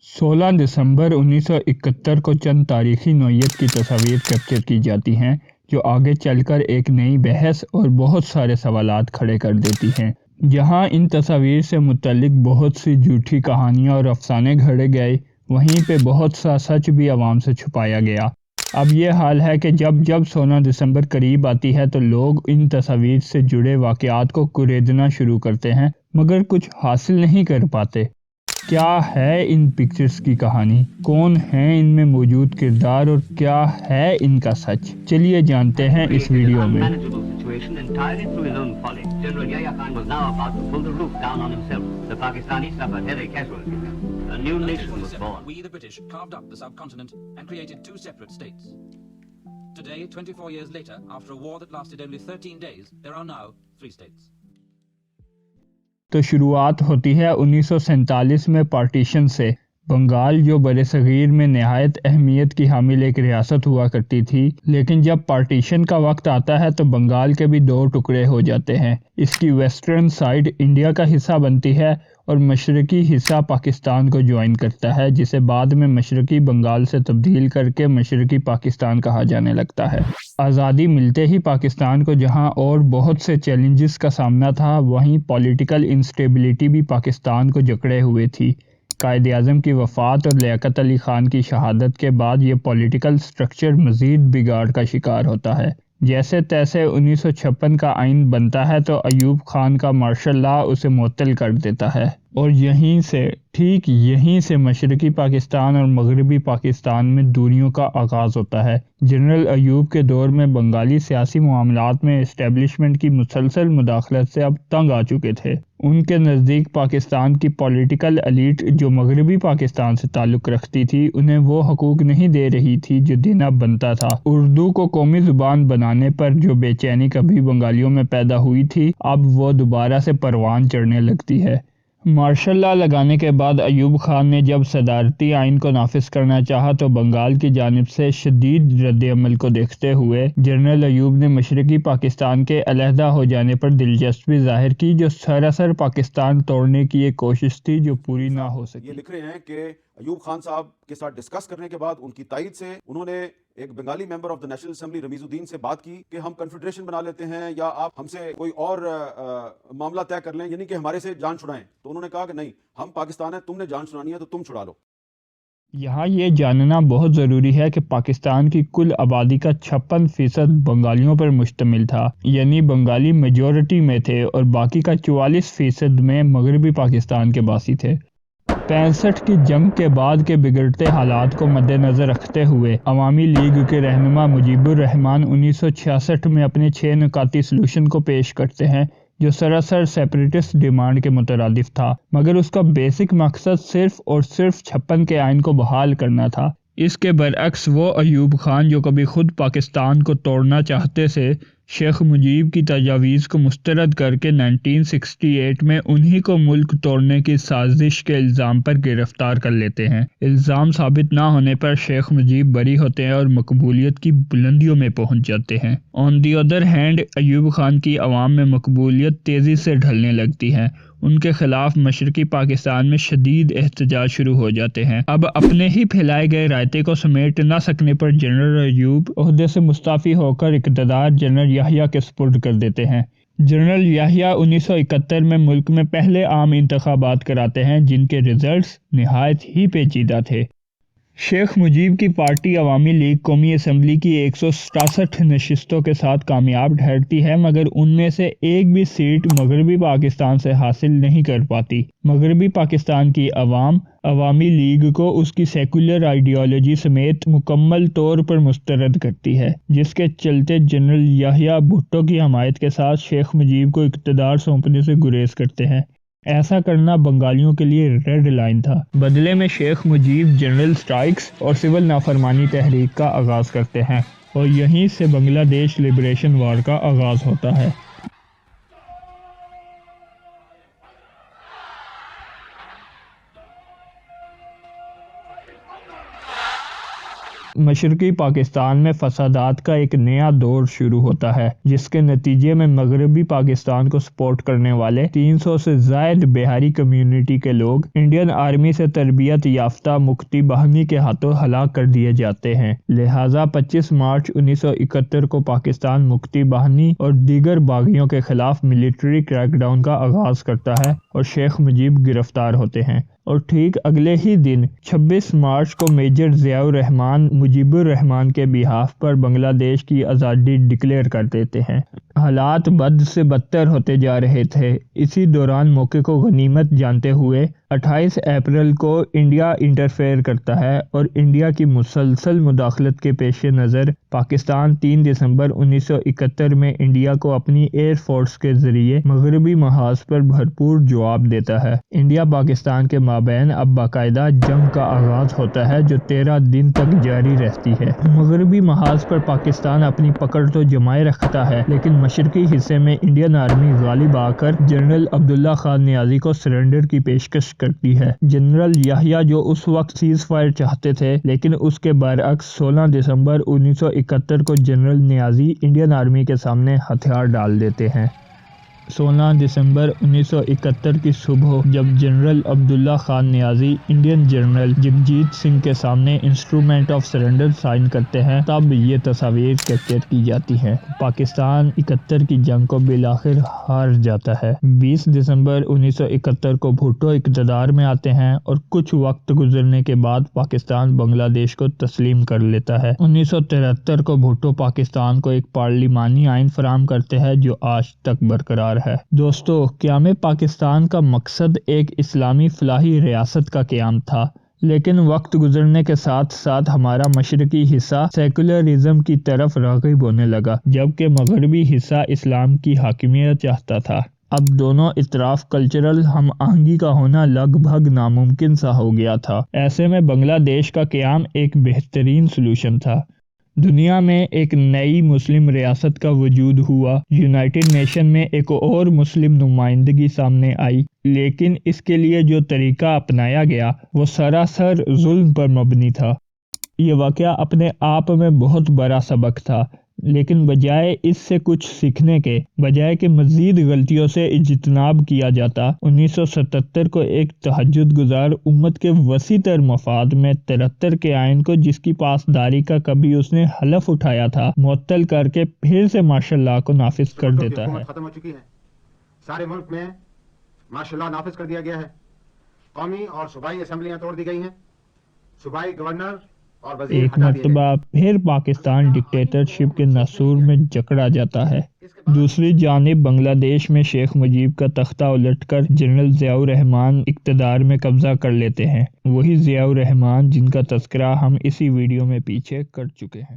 16 दिसंबर 1971 को चंद तारीखी नौयत की तस्वीर कैप्चर की जाती हैं जो आगे चलकर एक नई बहस और बहुत सारे सवालात खड़े कर देती हैं। जहां इन तस्वीर से मुतल्लिक बहुत सी झूठी कहानियां और अफसाने घड़े गए, वहीं पे बहुत सा सच भी आवाम से छुपाया गया। अब ये हाल है कि जब जब 16 दिसंबर करीब आती है तो लोग इन तस्वीर से जुड़े वाक़यात को कुरेदना शुरू करते हैं, मगर कुछ हासिल नहीं कर पाते। क्या है इन पिक्चर्स की कहानी, कौन है इनमें मौजूद किरदार और क्या है इनका सच, चलिए जानते हैं इस वीडियो में। Today, 24 years later, after a war that lasted only 13 days, there are now 3 states. तो शुरुआत होती है 1947 में पार्टीशन से। बंगाल जो बड़े सगीर में नहायत अहमियत की हामिल एक रियासत हुआ करती थी, लेकिन जब पार्टीशन का वक्त आता है तो बंगाल के भी दो टुकड़े हो जाते हैं। इसकी वेस्टर्न साइड इंडिया का हिस्सा बनती है और मशरकी हिस्सा पाकिस्तान को ज्वाइन करता है, जिसे बाद में मशरकी बंगाल से तब्दील करके मशरकी पाकिस्तान कहा जाने लगता है। आज़ादी मिलते ही पाकिस्तान को जहां और बहुत से चैलेंजेस का सामना था, वहीं पॉलिटिकल इंस्टेबिलिटी भी पाकिस्तान को जकड़े हुए थी। कायद आज़म की वफ़ात और लियाकत अली ख़ान की शहादत के बाद ये पॉलिटिकल स्ट्रक्चर मज़ीद बिगाड़ का शिकार होता है। जैसे तैसे 1956 का आइन बनता है तो अयूब खान का मार्शल लॉ उसे मुअत्तल कर देता है और ठीक यहीं से मशरकी पाकिस्तान और मगरबी पाकिस्तान में दूरियों का आगाज़ होता है। जनरल अयूब के दौर में बंगाली सियासी मामलात में इस्टेब्लिशमेंट की मुसलसल मुदाखलत से अब तंग आ चुके थे। उनके नज़दीक पाकिस्तान की पॉलिटिकल एलीट जो मगरबी पाकिस्तान से ताल्लुक़ रखती थी, उन्हें वो हकूक़ नहीं दे रही थी जो देना बनता था। उर्दू को कौमी ज़ुबान बनाने पर जो बेचैनी कभी बंगालियों में पैदा हुई थी, अब वो दोबारा से परवान चढ़ने लगती है। मार्शल लॉ लगाने के बाद अयूब खान ने जब सदारती आइन को नाफिज करना चाहा तो बंगाल की जानिब से शदीद रद्द-ए-अमल को देखते हुए जनरल अयूब ने मशरकी पाकिस्तान के अलहदा हो जाने पर दिलचस्पी जाहिर की, जो सरासर पाकिस्तान तोड़ने की एक कोशिश थी जो पूरी ना हो सकी। ये लिख रहे हैं कि अयूब खान साहब के साथ डिस्कस करने के बाद उनकी तायद से उन्होंने एक Bengali member of the national assembly Ramizuddin से बात की कि हम कन्फेडरेशन बना लेते हैं या आप हमसे कोई और मामला तय कर लें, यानी कि हमारे से जान छुड़ाएं। तो उन्होंने कहा कि नहीं, हम पाकिस्तान है, तुमने जान छुड़ानी है तो तुम छुड़ा लो। यहाँ ये जानना बहुत ज़रूरी है कि पाकिस्तान की कुल आबादी का 56% बंगालियों पर मुश्तमिल था, यानी बंगाली मेजॉरिटी में थे और बाकी का 44% में मगरबी पाकिस्तान के बासी थे। 65 की जंग के बाद के बिगड़ते हालात को मद्देनज़र रखते हुए अवामी लीग के रहनुमा मुजीबुर रहमान 1966 में अपने 6 नुकाती सलूशन को पेश करते हैं, जो सरासर सेपरेटिस्ट डिमांड के मुतरादिफ था, मगर उसका बेसिक मकसद सिर्फ और सिर्फ 56 के आइन को बहाल करना था। इसके बरअक्स वो अयूब खान जो कभी खुद पाकिस्तान को तोड़ना चाहते से, शेख मुजीब की तजावीज़ को मुस्तरद करके 1968 में उन्हीं को मुल्क तोड़ने की साजिश के इल्ज़ाम पर गिरफ्तार कर लेते हैं। इल्ज़ाम साबित ना होने पर शेख मुजीब बरी होते हैं और मकबूलियत की बुलंदियों में पहुंच जाते हैं। On the other hand Ayub Khan की आवाम में मकबूलियत तेज़ी से ढलने लगती है। उनके खिलाफ मशरकी पाकिस्तान में शदीद एहतजाज शुरू हो जाते हैं। अब अपने ही फैलाए गए रायते को समेट न सकने पर जनरल अयूब ओहदे से मुस्ताफ़ी होकर इक़्तिदार जनरल याहिया के सुपुर्द कर देते हैं। जनरल याहिया 1971 में मुल्क में पहले आम इंतखाबात कराते हैं, जिनके रिजल्ट्स निहायत ही पेचीदा थे। शेख मुजीब की पार्टी अवामी लीग कौमी असम्बली की 167 नशिस्तों के साथ कामयाब ठहरती है, मगर उनमें से एक भी सीट मगरबी पाकिस्तान से हासिल नहीं कर पाती। मगरबी पाकिस्तान की अवामी लीग को उसकी सेकुलर आइडियोलॉजी समेत मुकम्मल तौर पर मुस्तरद करती है, जिसके चलते जनरल याहिया भुट्टो की हमायत के साथ शेख मुजीब को इक़्तिदार सौंपने से गुरेज करते हैं। ऐसा करना बंगालियों के लिए रेड लाइन था। बदले में शेख मुजीब जनरल स्ट्राइक्स और सिविल नाफरमानी तहरीक का आगाज़ करते हैं और यहीं से बांग्लादेश लिबरेशन वार का आगाज़ होता है। مشرقی پاکستان میں فسادات کا ایک نیا دور شروع ہوتا ہے، جس کے نتیجے میں مغربی پاکستان کو سپورٹ کرنے والے 300 سے زائد بہاری کمیونٹی کے لوگ انڈین آرمی سے تربیت یافتہ مکتی باہنی کے ہاتھوں ہلاک کر دیے جاتے ہیں۔ لہٰذا 25 مارچ 1971 کو پاکستان مکتی باہنی اور دیگر باغیوں کے خلاف ملٹری کریک ڈاؤن کا آغاز کرتا ہے اور شیخ مجیب گرفتار ہوتے ہیں، اور ٹھیک اگلے ہی دن 26 مارچ کو میجر ضیاء الرحمن مجیب الرحمان کے بیہاف پر بنگلہ دیش کی آزادی ڈکلیئر کر دیتے ہیں۔ حالات بد سے بدتر ہوتے جا رہے تھے۔ اسی دوران موقع کو غنیمت جانتے ہوئے 28 اپریل کو انڈیا انٹرفیئر کرتا ہے اور انڈیا کی مسلسل مداخلت کے پیش نظر پاکستان 3 دسمبر 1971 میں انڈیا کو اپنی ایئر فورس کے ذریعے مغربی محاذ پر بھرپور جواب دیتا ہے۔ انڈیا پاکستان کے مابین اب باقاعدہ جنگ کا آغاز ہوتا ہے جو 13 دن تک جاری رہتی ہے۔ مغربی محاذ پر پاکستان اپنی پکڑ تو جمائے رکھتا ہے، لیکن مشرقی حصے میں انڈین آرمی غالب آ کر جنرل عبداللہ خان نیازی کو سرنڈر کی پیشکش کرتی ہے۔ جنرل یحییٰ جو اس وقت سیز فائر چاہتے تھے، لیکن اس کے برعکس 16 دسمبر 1971 کو جنرل نیازی انڈین آرمی کے سامنے ہتھیار ڈال دیتے ہیں۔ 16 دسمبر 1971 کی صبح جب جنرل عبداللہ خان نیازی انڈین جنرل جگجیت سنگھ کے سامنے انسٹرومنٹ آف سرنڈر سائن کرتے ہیں، تب یہ تصاویر کیپچر کی جاتی ہیں۔ پاکستان 71 کی جنگ کو بالآخر ہار جاتا ہے۔ 20 دسمبر 1971 کو بھٹو اقتدار میں آتے ہیں اور کچھ وقت گزرنے کے بعد پاکستان بنگلہ دیش کو تسلیم کر لیتا ہے۔ 1973 کو بھٹو پاکستان کو ایک پارلیمانی آئین فراہم کرتے ہیں جو آج تک برقرار ہے۔ دوستو، قیام پاکستان کا مقصد ایک اسلامی فلاحی ریاست کا قیام تھا، لیکن وقت گزرنے کے ساتھ ساتھ ہمارا مشرقی حصہ سیکولرزم کی طرف راغب ہونے لگا، جبکہ مغربی حصہ اسلام کی حاکمیت چاہتا تھا۔ اب دونوں اطراف کلچرل ہم آہنگی کا ہونا لگ بھگ ناممکن سا ہو گیا تھا۔ ایسے میں بنگلہ دیش کا قیام ایک بہترین سلوشن تھا۔ دنیا میں ایک نئی مسلم ریاست کا وجود ہوا، یونائٹڈ نیشن میں ایک اور مسلم نمائندگی سامنے آئی، لیکن اس کے لیے جو طریقہ اپنایا گیا وہ سراسر ظلم پر مبنی تھا۔ یہ واقعہ اپنے آپ میں بہت بڑا سبق تھا، لیکن بجائے اس سے کچھ سیکھنے کے، بجائے کہ مزید غلطیوں سے اجتناب کیا جاتا، 1977 کو ایک تہجد گزار امت کے وسیع تر مفاد میں 73 کے آئین کو، جس کی پاسداری کا کبھی اس نے حلف اٹھایا تھا، معطل کر کے پھر سے مارشل لاء کو نافذ کر دیتا ہے۔ ختم ہو چکی ہے، سارے ملک میں مارشل لاء نافذ کر دیا گیا ہے، قومی اور صوبائی اسمبلیاں توڑ دی گئی ہیں، صوبائی گورنر ایک مرتبہ پھر پاکستان ڈکٹیٹرشپ کے ناسور میں جکڑا جاتا ہے۔ دوسری جانب بنگلہ دیش میں شیخ مجیب کا تختہ الٹ کر جنرل ضیاء الرحمان اقتدار میں قبضہ کر لیتے ہیں، وہی ضیاء الرحمان جن کا تذکرہ ہم اسی ویڈیو میں پیچھے کر چکے ہیں۔